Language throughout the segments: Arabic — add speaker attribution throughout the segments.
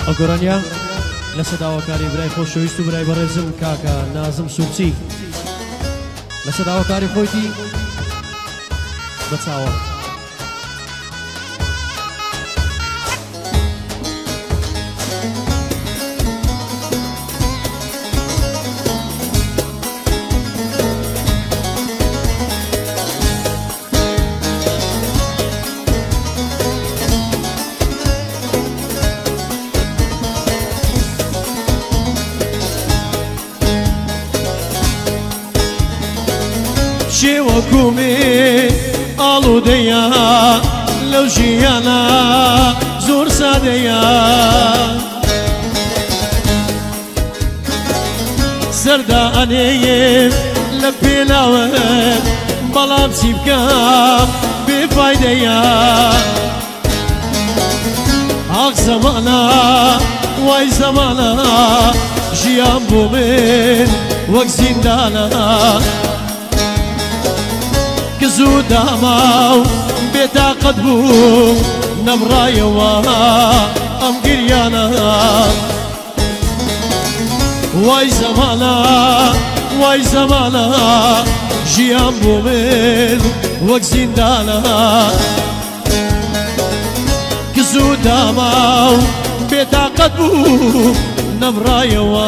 Speaker 1: ئەگۆرانیا لە سەداوەکاری برای خۆشەویست و برای بەڕێزم کاکە نازم سوورچی لە سەداوەکاری خۆیتی بە چاوە
Speaker 2: شێوەکومێ ئاڵوودەیە لەو ژیانە زۆر سادەیە سەردا ئەنێیێ لە پێناوت بەڵام چی بکەم بێفایدەیە ئاخ زەمانە وای زەمانە ژیان بۆ من وەک زیندانە زوو داما و بێتاقەت بوو نەبڕایەوە ئەم گریانە وای زەمانە وای زەمانە ژیان بۆ من وەک زیندانە کە زوو داما و بێتاقەت بوو نەبڕایەوە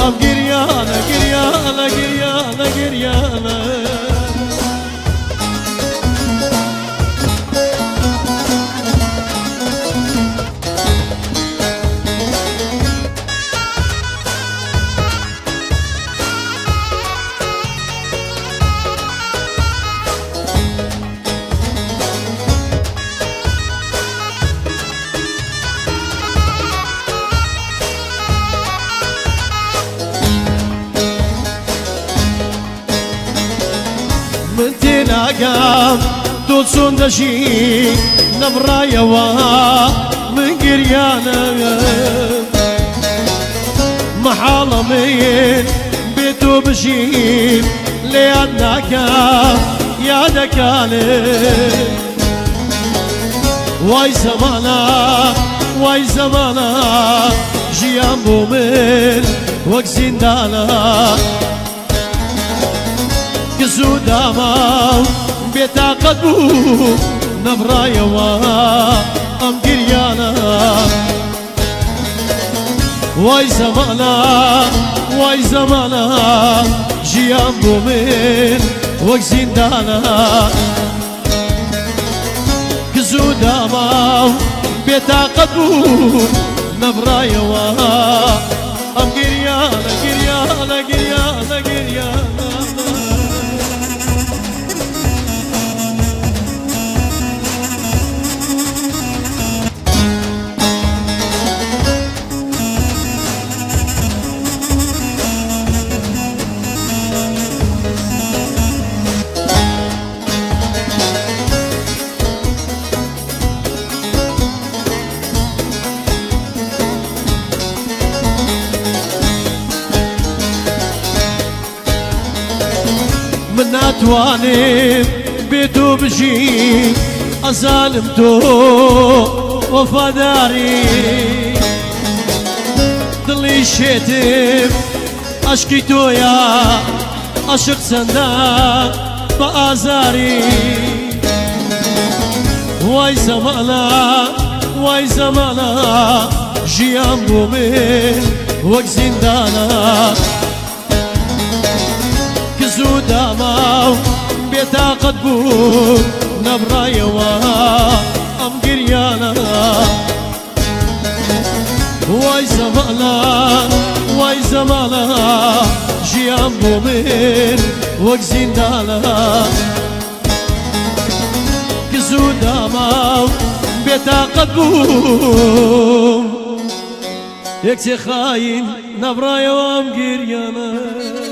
Speaker 2: ئەم گریانە گریانە گریانە گریانە من تێناگەم تۆ چۆن دەژی نەبڕایەوە من گریانە مەحاڵە من بێ تۆ بژیم لێیان ناکەم یادەکانت وای زەمانە وای زەمانە ژیان بۆ من وەک زیندانە زوو داما و بێتاقەت بوو نەبڕایەوە ئەم گریانە وای زەمانە وای زەمانە ژیان بۆ من وەک زیندانە کە زوو داما و بێتاقەت بوو نەبڕایەوە ئەم گریانە گریانە گریانە گریانە من ناتوانم بێ تۆ بژیم ئەزانم تۆ وەفاداری دڵی شێتم عەشقی تۆیە عەشق چەندە بە ئازاری وای زەمانە وای زەمانە ژیان بۆ من وەک زیندانە زوو داما و بێتاقەت بوو نەبڕایەوە ئەم گریانە وای زەمانە وای زەمانە ژیان بۆ من وەک زیندانە کە زوو داما و بێتاقەت بوو یەکسێ خاین نەبڕایەوە ئەم گریانە